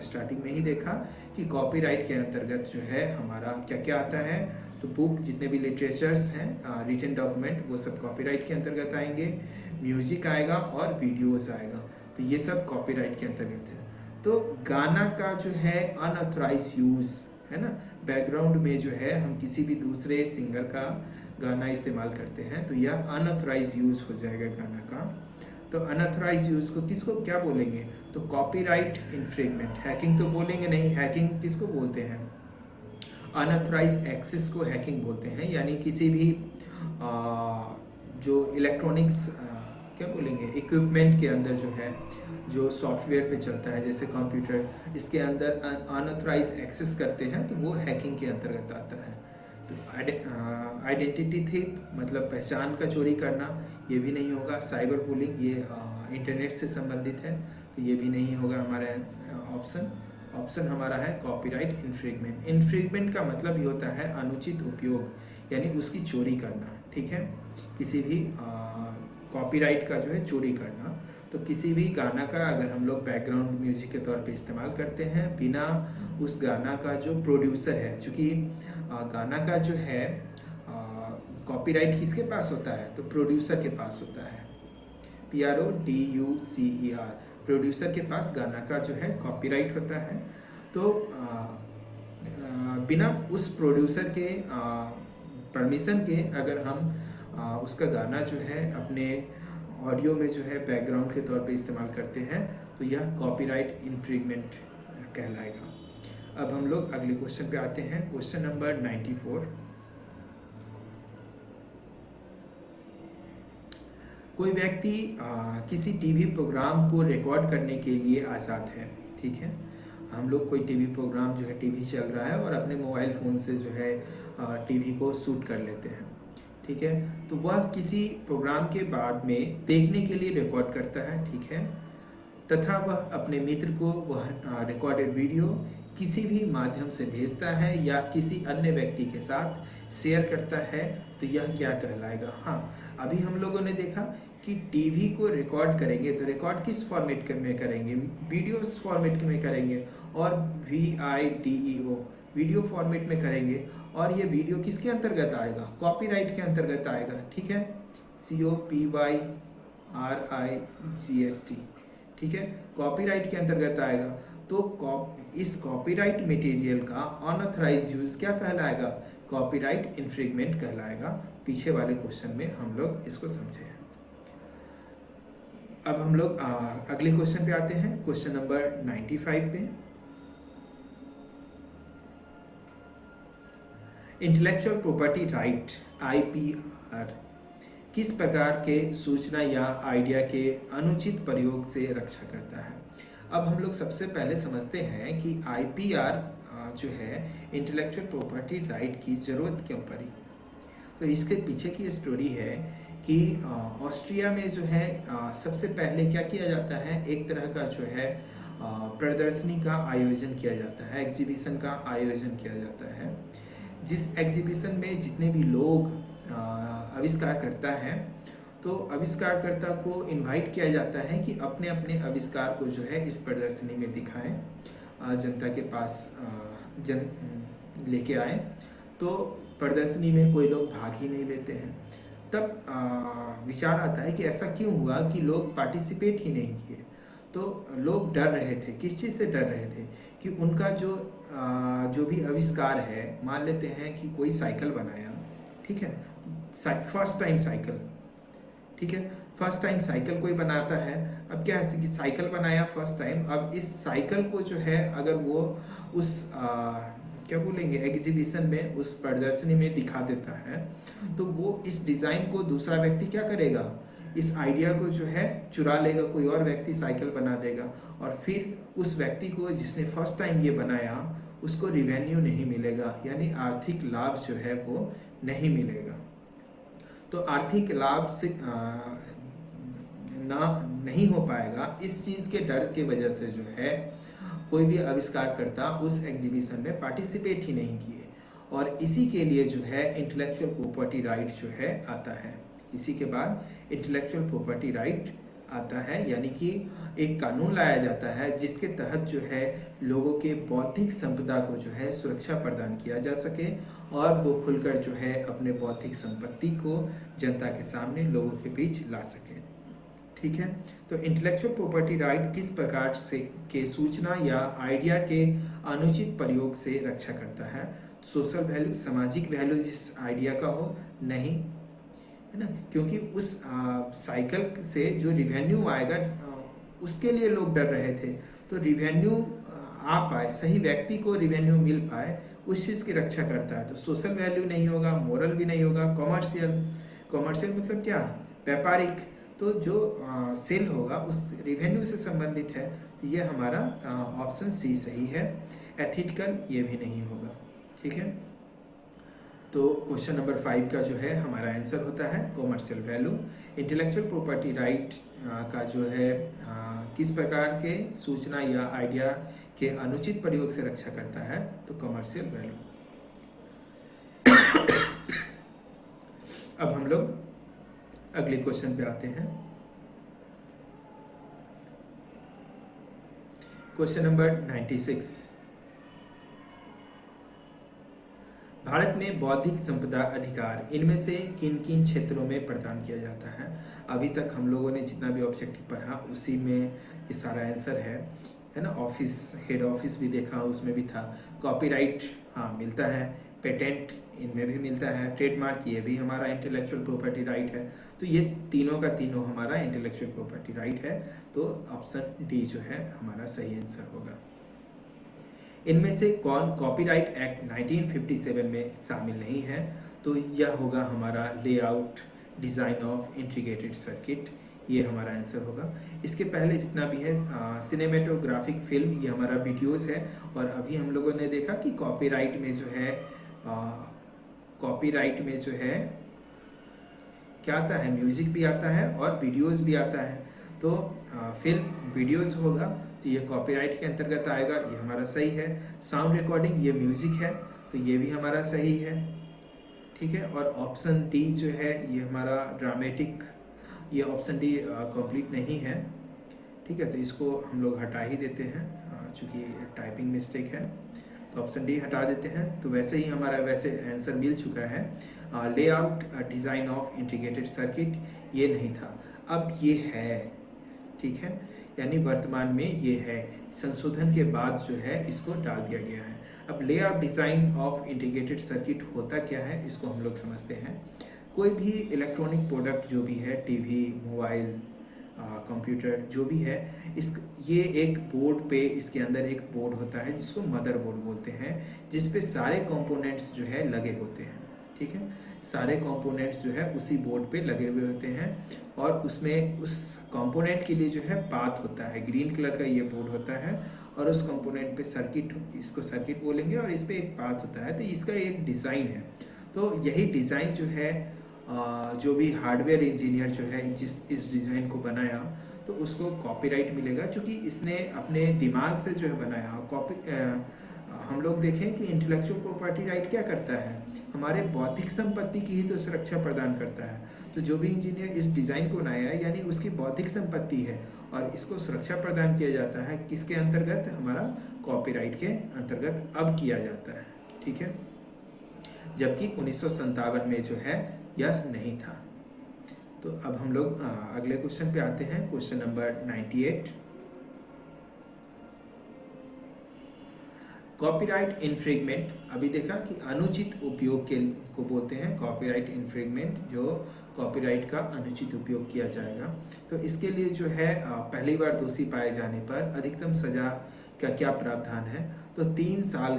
स्टार्टिंग में ही देखा कि कॉपीराइट के अंतर्गत जो है हमारा क्या क्या आता है, तो बुक, जितने भी लिटरेचर्स हैं, रिटन डॉक्यूमेंट, वो सब कॉपीराइट के अंतर्गत आएंगे। म्यूजिक आएगा और वीडियोस आएगा, तो ये सब कॉपीराइट के अंतर्गत है। तो गाना का जो है अनऑथराइज यूज़ है ना, बैकग्राउंड में जो है हम किसी भी दूसरे सिंगर का गाना इस्तेमाल करते हैं तो यह अनऑथराइज यूज़ हो जाएगा गाना का। तो अनऑथराइज यूज़ को किसको क्या बोलेंगे, तो कॉपीराइट इन्फ्रिंजमेंट। हैकिंग तो बोलेंगे नहीं, हैकिंग किसको बोलते हैं, अनऑथराइज एक्सेस को हैकिंग बोलते हैं। यानी किसी भी जो इलेक्ट्रॉनिक्स क्या बोलेंगे, इक्विपमेंट के अंदर जो है, जो सॉफ्टवेयर पे चलता है जैसे कंप्यूटर, इसके अंदर अनऑथराइज एक्सेस करते हैं तो वो हैकिंग के अंतर्गत आता है। तो आइडेंटिटी थीफ मतलब पहचान का चोरी करना, ये भी नहीं होगा। साइबर बुलिंग, ये इंटरनेट से संबंधित है तो ये भी नहीं होगा हमारा ऑप्शन हमारा है कॉपीराइट इन्फ्रिंजमेंट। इन्फ्रिंजमेंट का मतलब ही होता है अनुचित उपयोग, यानी उसकी चोरी करना, ठीक है। किसी भी कॉपीराइट का जो है चोरी करना। तो किसी भी गाना का अगर हम लोग बैकग्राउंड म्यूजिक के तौर पे इस्तेमाल करते हैं बिना उस गाना का जो प्रोड्यूसर है, चूँकि गाना का जो है कॉपीराइट किसके पास होता है, तो प्रोड्यूसर के पास होता है, PRODUCER, प्रोड्यूसर के पास गाना का जो है कॉपीराइट होता है। तो बिना उस प्रोड्यूसर के परमिशन के अगर हम उसका गाना जो है अपने ऑडियो में जो है बैकग्राउंड के तौर पे इस्तेमाल करते हैं तो यह कॉपीराइट इन्फ्रिंजमेंट कहलाएगा। अब हम लोग अगले क्वेश्चन पे आते हैं, क्वेश्चन नंबर 94। कोई व्यक्ति किसी टीवी प्रोग्राम को रिकॉर्ड करने के लिए आज़ाद है, ठीक है। हम लोग कोई टीवी प्रोग्राम जो है, टीवी चल रहा है और अपने मोबाइल फ़ोन से जो है टीवी को शूट कर लेते हैं, ठीक है। तो वह किसी प्रोग्राम के बाद में देखने के लिए रिकॉर्ड करता है, ठीक है, तथा वह अपने मित्र को वह रिकॉर्डेड वीडियो किसी भी माध्यम से भेजता है या किसी अन्य व्यक्ति के साथ शेयर करता है, तो यह क्या कहलाएगा। हाँ, अभी हम लोगों ने देखा कि टीवी को रिकॉर्ड करेंगे तो रिकॉर्ड किस फॉर्मेट में करेंगे, वीडियोस फॉर्मेट में करेंगे और VIDEO वीडियो फॉर्मेट में करेंगे, और ये वीडियो किसके अंतर्गत आएगा, कॉपीराइट के अंतर्गत आएगा, ठीक है, COPYRIGST, ठीक है, कॉपीराइट के अंतर्गत आएगा। तो इस कॉपीराइट मटेरियल का अनऑथराइज यूज क्या कहलाएगा, कॉपीराइट इन्फ्रिंजमेंट कहलाएगा। पीछे वाले क्वेश्चन में हम लोग इसको समझे हैं। अब हम लोग अगले क्वेश्चन पे आते हैं, क्वेश्चन नंबर 95 पे। इंटेलेक्चुअल प्रॉपर्टी राइट IPR किस प्रकार के सूचना या आइडिया के अनुचित प्रयोग से रक्षा करता है। अब हम लोग सबसे पहले समझते हैं कि IPR जो है इंटेलेक्चुअल प्रॉपर्टी राइट की ज़रूरत क्यों पड़ी। तो इसके पीछे की स्टोरी है कि ऑस्ट्रिया में जो है सबसे पहले क्या किया जाता है, एक तरह का जो है प्रदर्शनी का आयोजन किया जाता है, एग्जीबिशन का आयोजन किया जाता है, जिस एग्जीबिशन में जितने भी लोग आविष्कार करता है तो आविष्कारकर्ता को इनवाइट किया जाता है कि अपने अपने आविष्कार को जो है इस प्रदर्शनी में दिखाएं, जनता के पास लेके आए। तो प्रदर्शनी में कोई लोग भाग ही नहीं लेते हैं। तब विचार आता है कि ऐसा क्यों हुआ कि लोग पार्टिसिपेट ही नहीं किए। तो लोग डर रहे थे, किस चीज़ से डर रहे थे कि उनका जो भी आविष्कार है, मान लेते हैं कि कोई साइकिल बनाया, ठीक है, फर्स्ट टाइम साइकिल, ठीक है, फर्स्ट टाइम साइकिल कोई बनाता है। अब क्या है कि साइकिल बनाया फर्स्ट टाइम, अब इस साइकिल को जो है अगर वो उस क्या बोलेंगे एग्जीबिशन में, उस प्रदर्शनी में दिखा देता है, तो वो इस डिज़ाइन को दूसरा व्यक्ति क्या करेगा, इस आइडिया को जो है चुरा लेगा, कोई और व्यक्ति साइकिल बना देगा, और फिर उस व्यक्ति को जिसने फर्स्ट टाइम ये बनाया उसको रिवेन्यू नहीं मिलेगा, यानी आर्थिक लाभ जो है वो नहीं मिलेगा। तो आर्थिक लाभ से नहीं हो पाएगा, इस चीज़ के डर के वजह से जो है कोई भी आविष्कारकर्ता उस एग्जीबिशन में पार्टिसिपेट ही नहीं किए, और इसी के लिए जो है इंटेलेक्चुअल प्रॉपर्टी राइट जो है आता है। इसी के बाद इंटेलेक्चुअल प्रॉपर्टी राइट आता है, यानी कि एक कानून लाया जाता है जिसके तहत जो है लोगों के बौद्धिक संपदा को जो है सुरक्षा प्रदान किया जा सके और वो खुलकर जो है अपने बौद्धिक संपत्ति को जनता के सामने लोगों के बीच ला सके, ठीक है। तो इंटेलेक्चुअल प्रॉपर्टी राइट किस प्रकार से के सूचना या आइडिया के अनुचित प्रयोग से रक्षा करता है। सोशल वैल्यू, सामाजिक वैल्यू जिस आइडिया का हो, नहीं, है ना, क्योंकि उस साइकिल से जो रिवेन्यू आएगा उसके लिए लोग डर रहे थे। तो रिवेन्यू आ पाए, सही व्यक्ति को रिवेन्यू मिल पाए, उस चीज़ की रक्षा करता है। तो सोशल वैल्यू नहीं होगा, मोरल भी नहीं होगा, कॉमर्शियल मतलब क्या, व्यापारिक, तो जो सेल होगा उस रिवेन्यू से संबंधित है। तो ये हमारा ऑप्शन सी सही है। एथिकल ये भी नहीं होगा, ठीक है। तो क्वेश्चन नंबर 5 का जो है हमारा आंसर होता है commercial value. Intellectual property right का जो है किस प्रकार के सूचना या आइडिया के अनुचित प्रयोग से रक्षा करता है, तो कॉमर्शियल वैल्यू। अब हम लोग अगले क्वेश्चन पे आते हैं। क्वेश्चन नंबर 96, भारत में बौद्धिक संपदा अधिकार इनमें से किन किन क्षेत्रों में प्रदान किया जाता है। अभी तक हम लोगों ने जितना भी ऑब्जेक्टिव पढ़ा उसी में ये सारा आंसर है ना। ऑफिस, हेड ऑफिस भी देखा, उसमें भी था। कॉपीराइट हाँ मिलता है, पेटेंट इनमें भी मिलता है, ट्रेडमार्क ये भी हमारा इंटेलेक्चुअल प्रॉपर्टी राइट है। तो ये तीनों का तीनों हमारा इंटेलेक्चुअल प्रॉपर्टी राइट है। तो ऑप्शन डी जो है हमारा सही आंसर होगा। इनमें से कौन कॉपीराइट एक्ट 1957 में शामिल नहीं है। तो यह होगा हमारा layout design of integrated circuit, ये हमारा आंसर होगा। इसके पहले जितना भी है सिनेमेटोग्राफिक फिल्म, ये हमारा वीडियोस है। और अभी हम लोगों ने देखा कि कॉपीराइट में जो है क्या आता है, म्यूजिक भी आता है और वीडियोस भी आता है। तो फिल्म वीडियोस होगा तो ये कॉपीराइट के अंतर्गत आएगा, ये हमारा सही है। साउंड रिकॉर्डिंग ये म्यूजिक है तो ये भी हमारा सही है, ठीक है। और ऑप्शन डी जो है ये हमारा ड्रामेटिक, ये ऑप्शन डी कंप्लीट नहीं है, ठीक है। तो इसको हम लोग हटा ही देते हैं चूँकि टाइपिंग मिस्टेक है, तो ऑप्शन डी हटा देते हैं। तो वैसे ही हमारा वैसे आंसर मिल चुका है। Layout design of integrated circuit ये नहीं था, अब ये है, ठीक है। यानी वर्तमान में ये है, संशोधन के बाद जो है इसको डाल दिया गया है। अब layout design of integrated circuit होता क्या है इसको हम लोग समझते हैं। कोई भी इलेक्ट्रॉनिक प्रोडक्ट जो भी है, टीवी, मोबाइल, कंप्यूटर जो भी है, ये एक बोर्ड पे, इसके अंदर एक बोर्ड होता है जिसको मदर बोर्ड बोलते हैं, जिस पे सारे कंपोनेंट्स जो है लगे होते हैं, ठीक है। सारे कंपोनेंट्स जो है उसी बोर्ड पे लगे हुए होते हैं और उसमें उस कंपोनेंट के लिए जो है पाथ होता है, ग्रीन कलर का ये बोर्ड होता है और उस कंपोनेंट पे सर्किट, इसको सर्किट बोलेंगे और इस पे एक पाथ होता है। तो इसका एक डिज़ाइन है। तो यही डिज़ाइन जो है जो भी हार्डवेयर इंजीनियर जो है इस डिज़ाइन को बनाया तो उसको कॉपीराइट मिलेगा, क्योंकि इसने अपने दिमाग से जो है बनाया। हम लोग देखें कि इंटेलेक्चुअल प्रॉपर्टी राइट क्या करता है, हमारे बौद्धिक संपत्ति की ही तो सुरक्षा प्रदान करता है। तो जो भी इंजीनियर इस डिज़ाइन को बनाया है यानी उसकी बौद्धिक संपत्ति है और इसको सुरक्षा प्रदान किया जाता है किसके अंतर्गत, हमारा कॉपीराइट के अंतर्गत अब किया जाता है, ठीक है। जबकि 1957 में जो है यह नहीं था। तो अब हम लोग अगले क्वेश्चन पे आते हैं, क्वेश्चन नंबर 98। कॉपीराइट इन्फ्रिंगमेंट, अभी देखा कि अनुचित उपयोग को बोलते हैं कॉपीराइट इन्फ्रिंगमेंट, जो कॉपीराइट का अनुचित उपयोग किया जाएगा। तो इसके लिए जो है पहली बार दोषी पाए जाने पर अधिकतम सजा का क्या प्रावधान है। तो 3 साल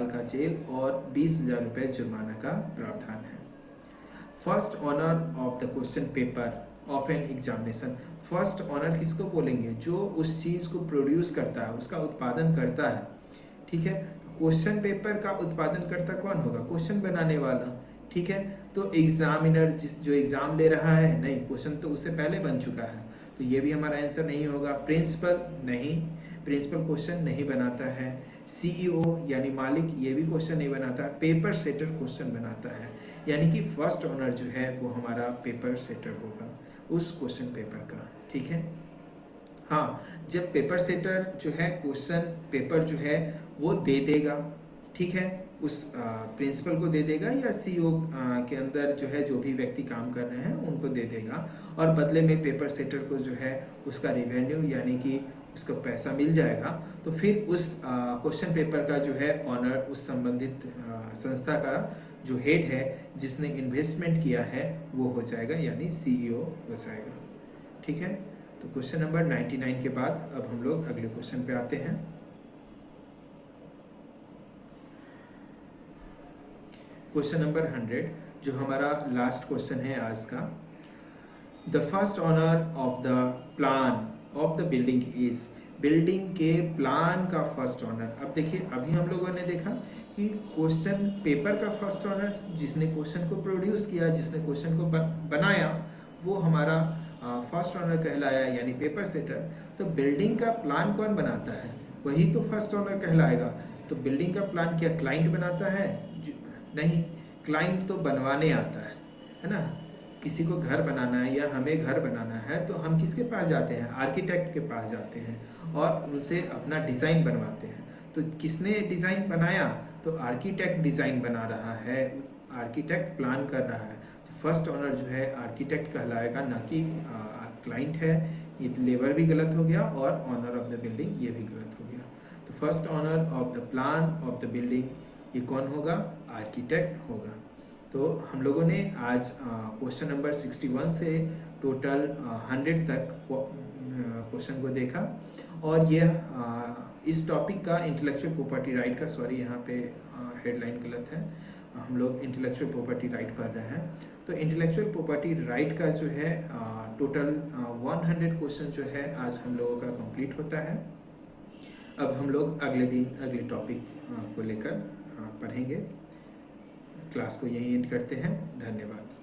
का जेल और 20,000 रुपये जुर्माना का प्रावधान है। First owner of the question paper of an examination, first owner किसको बोलेंगे, जो उस चीज़ को प्रोड्यूस करता है, उसका उत्पादन करता है, ठीक है। तो क्वेश्चन पेपर का उत्पादन करता कौन होगा, क्वेश्चन बनाने वाला, ठीक है। तो एग्जामिनर जो एग्जाम ले रहा है, नहीं, क्वेश्चन तो उससे पहले बन चुका है, तो ये भी हमारा आंसर नहीं होगा। प्रिंसिपल नहीं, प्रिंसिपल क्वेश्चन नहीं बनाता है। सीईओ यानी मालिक, ये भी क्वेश्चन नहीं बनाता। पेपर सेटर क्वेश्चन बनाता है, यानी कि फर्स्ट ऑनर जो है वो हमारा पेपर सेटर होगा उस क्वेश्चन पेपर का, ठीक है। हाँ, जब पेपर सेटर जो है क्वेश्चन पेपर जो है वो दे देगा, ठीक है, उस प्रिंसिपल को दे देगा या सीईओ के अंदर जो है जो भी व्यक्ति काम कर रहे हैं उनको दे देगा, और बदले में पेपर सेटर को जो है उसका रेवेन्यू यानी कि उसका पैसा मिल जाएगा। तो फिर उस क्वेश्चन पेपर का जो है ऑनर उस संबंधित संस्था का जो हेड है जिसने इन्वेस्टमेंट किया है वो हो जाएगा, यानी सीईओ हो जाएगा, ठीक है। तो क्वेश्चन नंबर 99 के बाद अब हम लोग अगले क्वेश्चन पे आते हैं। क्वेश्चन नंबर 100 जो हमारा लास्ट क्वेश्चन है आज का। The first owner of the plan of the building is, building के प्लान का फर्स्ट ऑनर। अब देखिए, अभी हम लोगों ने देखा कि क्वेश्चन पेपर का फर्स्ट ऑनर जिसने क्वेश्चन को प्रोड्यूस किया, जिसने क्वेश्चन को बनाया, वो हमारा फर्स्ट ऑनर कहलाया, यानी पेपर सेटर। तो बिल्डिंग का प्लान कौन बनाता है, वही तो फर्स्ट ऑनर कहलाएगा। तो बिल्डिंग का प्लान क्या क्लाइंट बनाता है, नहीं, क्लाइंट तो बनवाने आता है ना। किसी को घर बनाना है या हमें घर बनाना है तो हम किसके पास जाते हैं? आर्किटेक्ट के पास जाते हैं और उनसे अपना डिज़ाइन बनवाते हैं। तो किसने डिज़ाइन बनाया? तो आर्किटेक्ट डिज़ाइन बना रहा है, आर्किटेक्ट प्लान कर रहा है। तो फर्स्ट ऑनर जो है आर्किटेक्ट कहलाएगा, ना कि क्लाइंट है। ये लेबर भी गलत हो गया और ऑनर ऑफ द बिल्डिंग ये भी गलत हो गया। तो first owner of the plan of the building ये कौन होगा? आर्किटेक्ट होगा। तो हम लोगों ने आज क्वेश्चन नंबर 61 से टोटल 100 तक क्वेश्चन को देखा। और ये इस टॉपिक का इंटेलेक्चुअल प्रॉपर्टी राइट का, सॉरी यहाँ पे हेडलाइन गलत है, हम लोग इंटेलेक्चुअल प्रॉपर्टी राइट पढ़ रहे हैं। तो इंटेलेक्चुअल प्रॉपर्टी राइट का जो है टोटल 100 क्वेश्चन जो है आज हम लोगों का कंप्लीट होता है। अब हम लोग अगले दिन अगले टॉपिक को लेकर पढ़ेंगे। क्लास को यहीं एंड करते हैं। धन्यवाद।